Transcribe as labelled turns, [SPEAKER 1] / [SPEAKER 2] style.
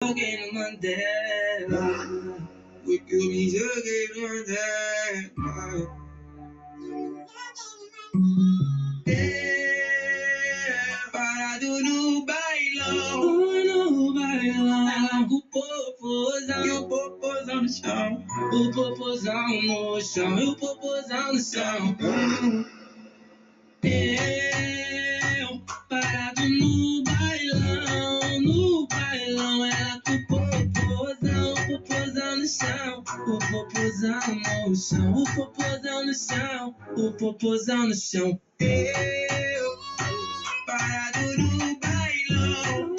[SPEAKER 1] joguei no Mandela. Foi que eu me joguei no Mandela. Parado no bailão. No bailão. Ela com o popozão. E o popozão no chão. O popozão no chão. E o popozão no chão. Eu, parado no bailão. No bailão. Ela com o popozão. O popozão no chão. O popozão no chão. O popozão no chão. O popozão no chão. Eu, parado no bailão.